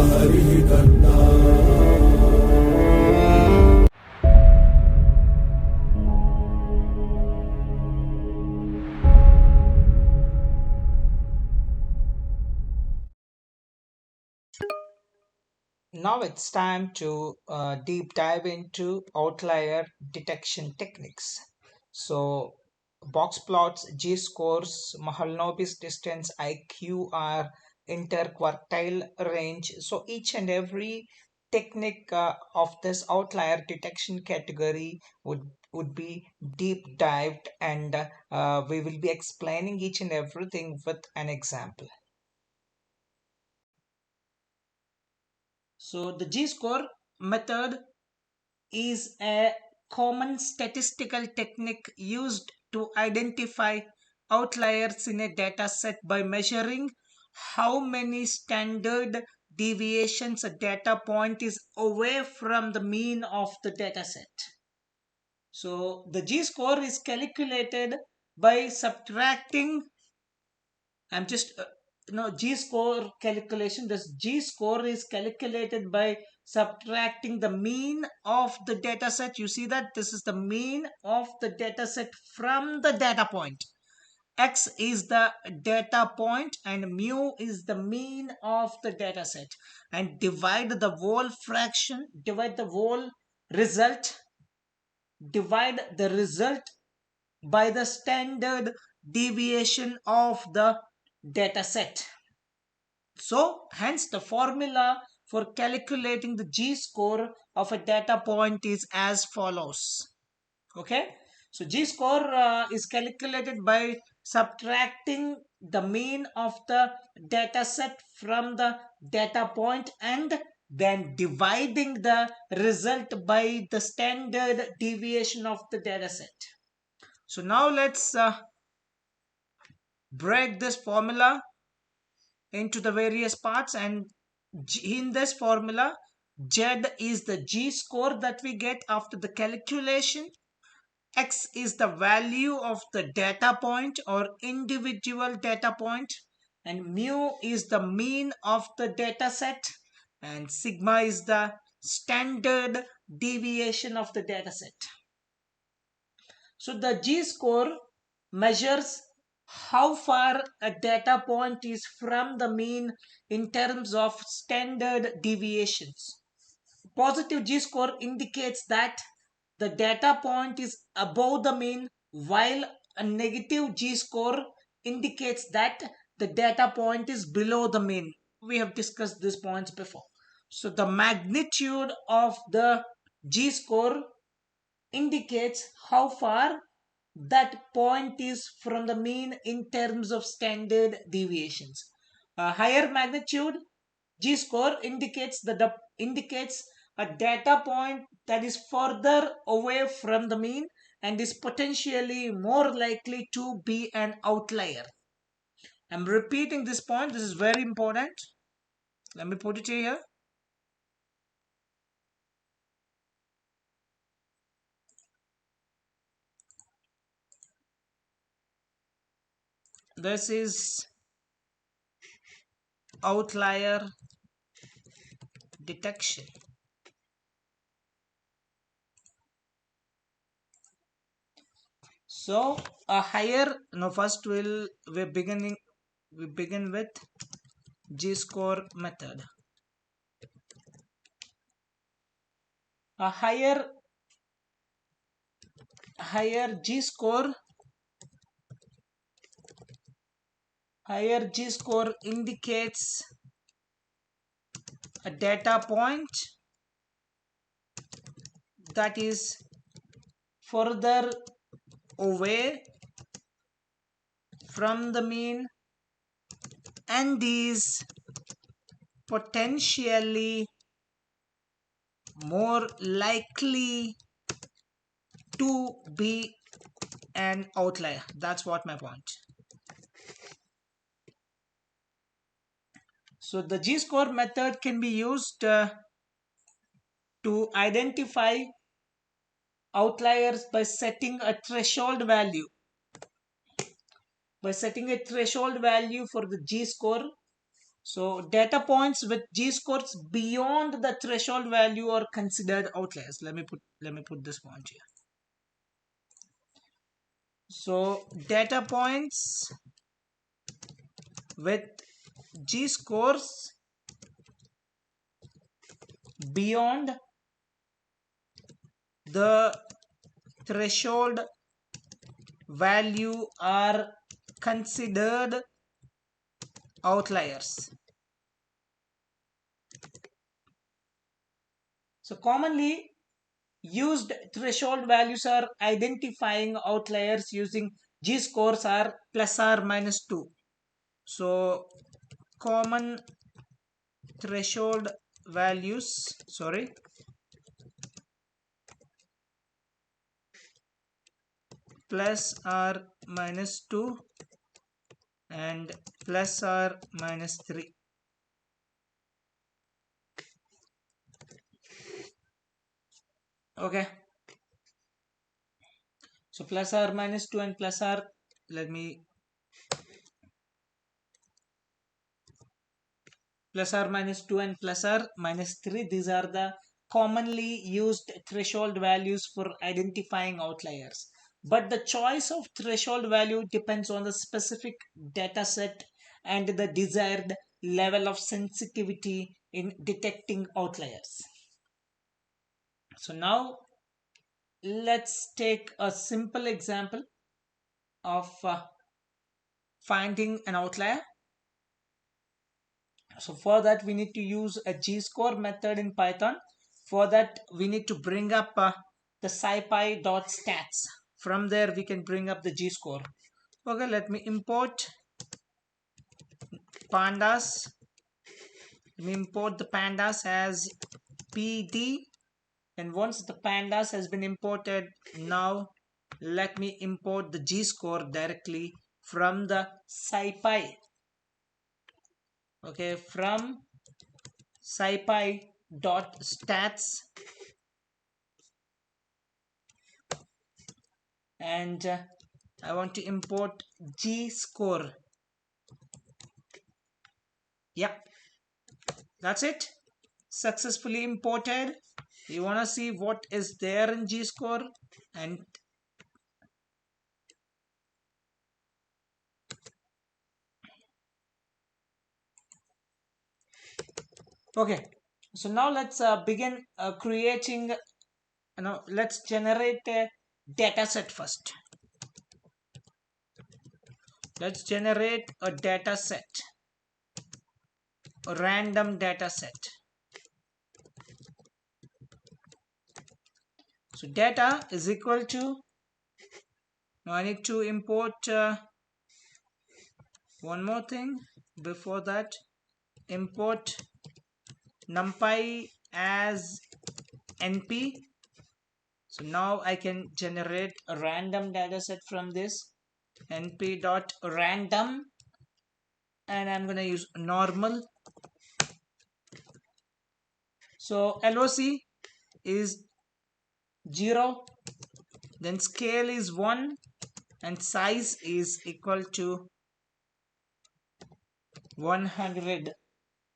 हरिः कर्ता। Now it's time to deep dive into outlier detection techniques. So, box plots, G scores, Mahalanobis distance, IQR, interquartile range. So, each and every technique of this outlier detection category would be deep dived, and we will be explaining each and everything with an example. So, the G score method is a common statistical technique used to identify outliers in a data set by measuring how many standard deviations a data point is away from the mean of the data set. So the G score is calculated by subtracting. I'm just G score calculation. This G score is calculated by subtracting the mean of the data set. You see that this is the mean of the data set from the data point. X is the data point and mu is the mean of the data set, and divide the whole fraction, divide the whole result, divide the result by the standard deviation of the data set. So, hence the formula for calculating the G score of a data point is as follows. Okay, so G score is calculated by subtracting the mean of the data set from the data point and then dividing the result by the standard deviation of the data set. So now let's break this formula into the various parts, and in this formula Z is the G score that we get after the calculation, X is the value of the data point or individual data point, and mu is the mean of the data set, and sigma is the standard deviation of the data set. So the G score measures how far a data point is from the mean in terms of standard deviations. Positive G score indicates that the data point is above the mean, while a negative G score indicates that the data point is below the mean. We have discussed these points before. So the magnitude of the G score indicates how far that point is from the mean in terms of standard deviations. A higher magnitude G score indicates indicates a data point that is further away from the mean and is potentially more likely to be an outlier. I'm repeating this point. This is very important. Let me put it here. This is outlier detection. So a higher, no, first we begin with G score method. A higher G score indicates a data point that is further away from the mean and is potentially more likely to be an outlier. That's what my point. So the G score method can be used to identify outliers by setting a threshold value. By setting a threshold value for the G score, So data points with g-scores beyond the threshold value are considered outliers. Let me put this point here. So data points with g-scores beyond the threshold value are considered outliers. So commonly used threshold values are identifying outliers using g-scores are plus or minus 2. So common threshold values, sorry, plus or minus 2 and plus or minus 3. Okay, so plus or minus 2 and plus or, let me, plus or minus 2 and plus or minus 3, these are the commonly used threshold values for identifying outliers. But the choice of threshold value depends on the specific data set and the desired level of sensitivity in detecting outliers. So now let's take a simple example of finding an outlier. So for that we need to use a gscore method in Python. For that we need to bring up the scipy.stats. From there we can bring up the gscore. Okay, let me import pandas. Let me import the pandas as pd, and once the pandas has been imported, now let me import the gscore directly from the scipy. Okay, from scipy.stats, and I want to import g-score. Yep, that's it. Successfully imported. You want to see what is there in g-score, and okay. So now let's begin creating. Let's generate a data set first. Let's generate a data set, a random data set. So data is equal to, now I need to import one more thing before that. Import numpy as np. So now I can generate a random data set from this np.random, and I'm gonna use normal. So LOC is 0, then scale is 1, and size is equal to 100.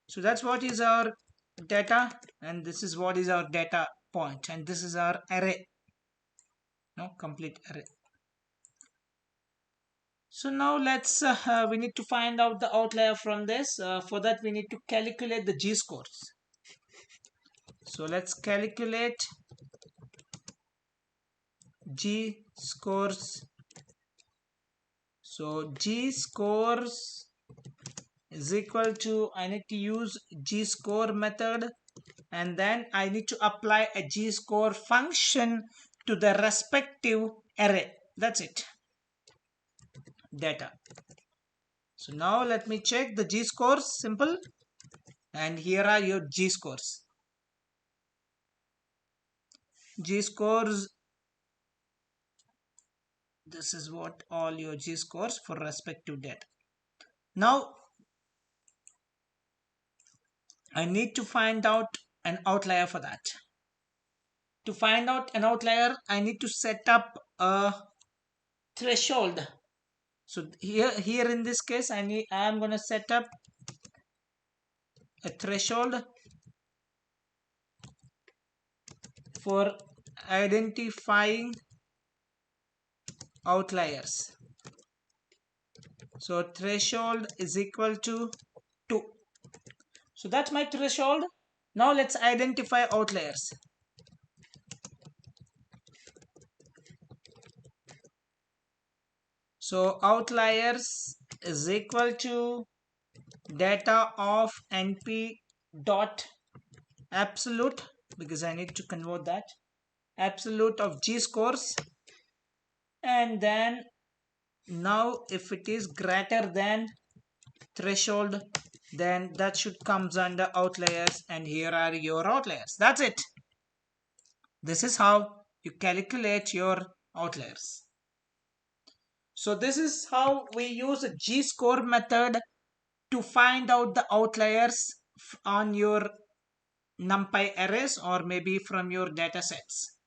So that's what is our data, and this is what is our data point, and this is our array. No, complete array. So now let's we need to find out the outlier from this. For that we need to calculate the g-scores. So let's calculate g-scores. So g-scores is equal to, I need to use g-score method, and then I need to apply a g-score function to the respective array. That's it. Data. So now let me check the g-scores. Simple. And here are your g-scores. G-scores, this is what all your g-scores for respective data. Now I need to find out an outlier for that. To find out an outlier, I need to set up a threshold. So here in this case, I'm going to set up a threshold for identifying outliers. So threshold is equal to 2. So that's my threshold. Now let's identify outliers. So outliers is equal to data of np dot absolute, because I need to convert that, absolute of g scores, and then now if it is greater than threshold, then that should comes under outliers, and here are your outliers. That's it. This is how you calculate your outliers. So this is how we use a g-score method to find out the outliers on your numpy arrays or maybe from your data sets.